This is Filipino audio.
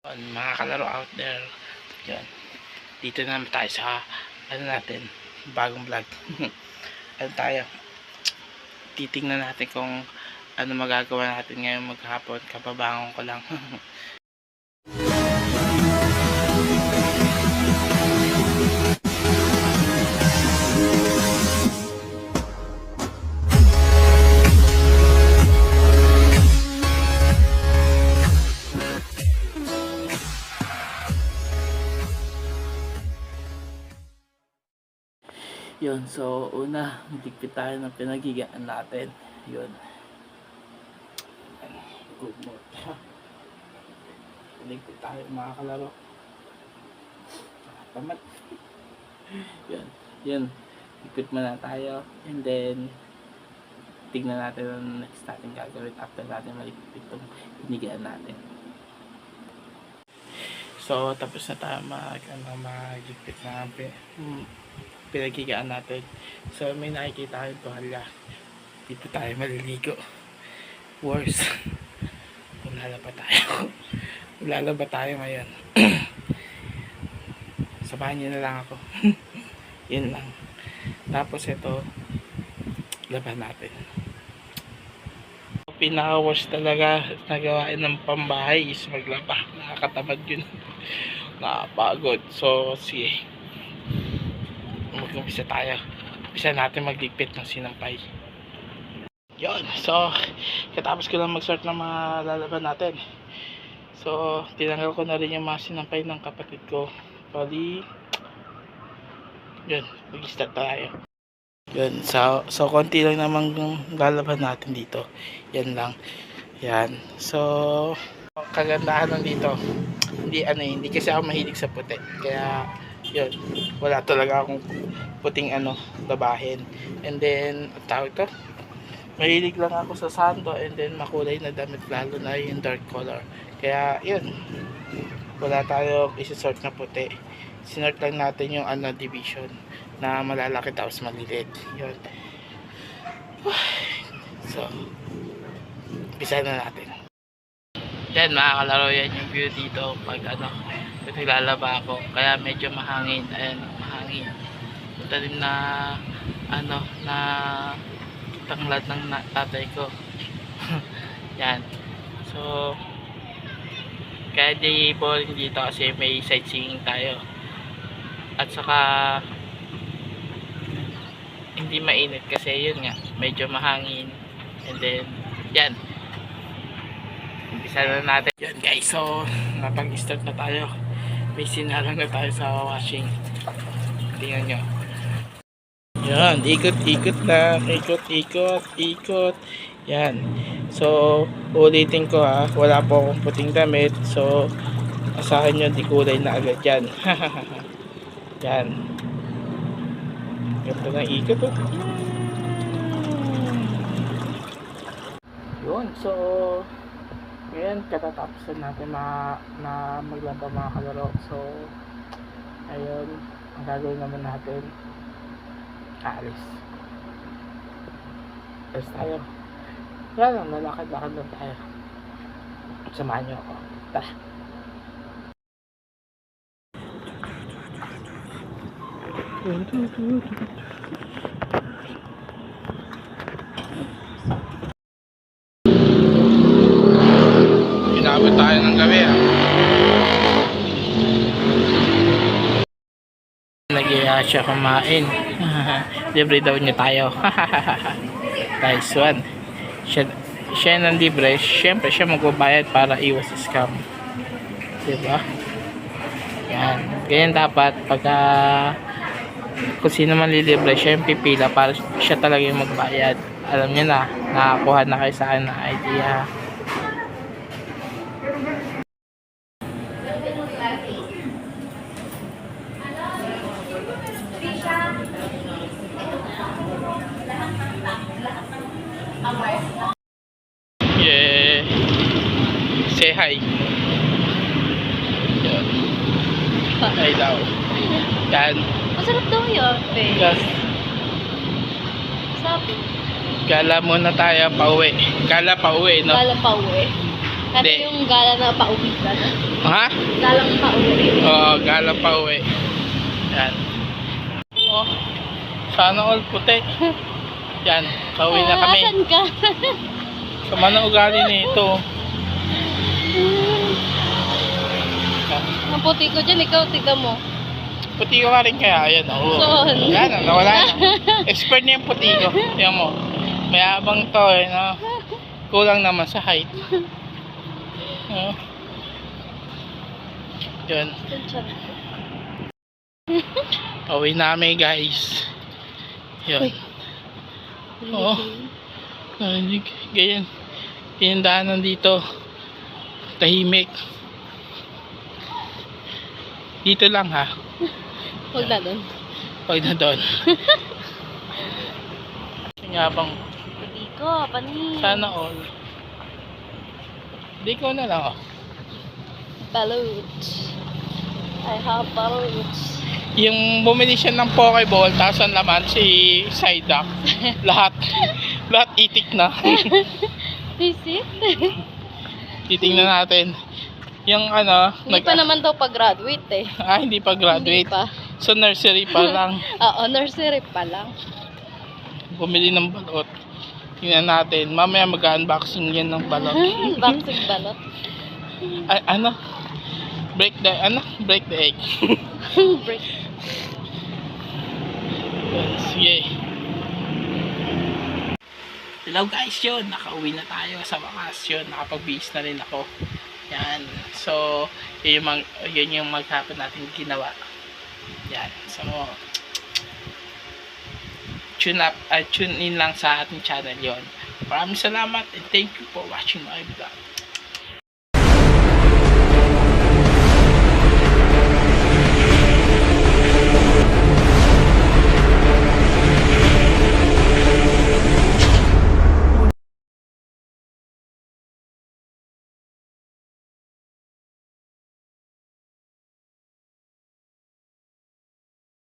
Mga kalaro out there, yan. Dito na naman tayo sa natin, bagong vlog. Tayo, titingnan natin kung ano magagawa natin ngayon maghapon. Kababangon ko lang. Yun, so una, magigpit tayo ng pinagigaan natin. Yun. Good morning. Magigpit tayo mga kalaro. Tamat. Yun. Yun. Igpit muna tayo. And then, tignan natin ang next natin gagawin after natin maligpit itong pinagigaan natin. So, tapos na tayo magigpit na pinagigaan natin. So, may nakikita tayong tuhalya. Dito tayo maliligo. Worse. Maglalaba tayo. Maglalaba tayo ngayon. Sabahan nyo na lang ako. Yun lang. Tapos ito, laban natin. Pinaka-worst talaga na gawain ng pambahay is maglaba. Nakakatamad yun. Nakapagod. So, sige. Mag-umpisa tayo. Umpisa natin magligpit ng sinampay. Yun. So, katapos ko lang mag-sort ng mga lalaban natin. So, tinanggal ko na rin yung mga sinampay ng kapatid ko. Bali, yun. Mag-start tayo. Yun. So konti lang namang lalaban natin dito. Yan lang. Yan. So, kagandahan lang dito. Hindi kasi ako mahilig sa puti. Kaya, yun. Wala talaga akong puting labahin. And then, ang tawag ito, mahilig lang ako sa sando and then makulay na damit, lalo na yung dark color. Kaya, yun. Wala tayo isisort na puti. Sinort lang natin yung division na malalaki tapos maliliit. Yun. So, umpisa na natin. Then, mga kalaro, yan yung view dito pag naglalaba ako. Kaya medyo mahangin. Ayan, mahangin. Ito din na na tanglad ng tatay ko. Yan. So, kaya di boring dito kasi may sightseeing tayo. At saka hindi mainit kasi yun nga, medyo mahangin. And then, yan. Umpisa na natin. Yan guys, so napag-start na tayo. May sinalang na tayo sa washing. Tingnan nyo. Yan, ikot-ikot na. Ikot. Yan. So, ulitin ko wala po akong puting damit. So, asahan nyo, di kulay na agad yan. Yan. Ganda ng ikot Yun, so ngayon katatapos natin na maglaba mga kalaro. So ayun, ang gagawin naman natin, alis tayo. Wala lang, lalakad-lakad lang tayo. Samahan nyo ako. Tara. Inabot tayo ng gabi Nag-iaya siya kumain. Libre daw niya tayo. Nice one. Siya nang libre. Siyempre siya magbabayad para iwas scam. Diba? Yan. Ganyan dapat pagka kung sino man lilibre, siya yung pipila para siya talaga yung magbayad. Alam niyo na, nakakuha na kayo sa akin na idea. Yeah. Say hi. Yan. Hi daw. Yan. Masarap daw yun, Yes. Sabi. Gala muna tayo pauwi. Gala pauwi, no? Gala pa uwi. Kasi Hindi. yung gala na pauwi ka na. Ha? Galang pa uwi. Oo, galang pa uwi. Yan. Oh, sana all puti. Yan, pauwi na kami. Asan ka? Sama na ugali nito. Ang puti ko dyan, ikaw, tiga mo. Puti ko ka rin kaya. Ayan, oo. Saan? Yan, nawala na. Expert na yung puti ko. Tingnan mo. Mayabang to eh, no? Kulang naman sa height. Oh. Yun. Pauwi namin guys. Yun. Oo. Narinig. Ganyan. Ganyan daanan dito. Tahimik. Dito lang ha. Huwag na doon. Huwag na doon. Yabang. Hindi ko, panis. Sana all. Di ko na lang oh. Balut. I have balut. Yung bumili siya ng Pokeball, tapos ang laman si Psyduck. Lahat itik na. Is it? Titingnan natin. Yung ano, Hindi pa naman daw pag-graduate eh. hindi pa graduate. Hindi pa. So nursery pa lang. Oo, nursery pa lang. Bumili ng balot. Tingnan natin. Mamaya mag-unboxing yan ng balot. Boxing balot. Ay, ano? Break the egg. Break. Sige. Hello guys, yun. Nakauwi na tayo sa wakas. Yun, nakapag-bihis na rin ako. Yan. So, yun yung maghapon natin ginawa. Yan. So, tune in lang sa ating channel yon. Maraming salamat and thank you for watching my vlog.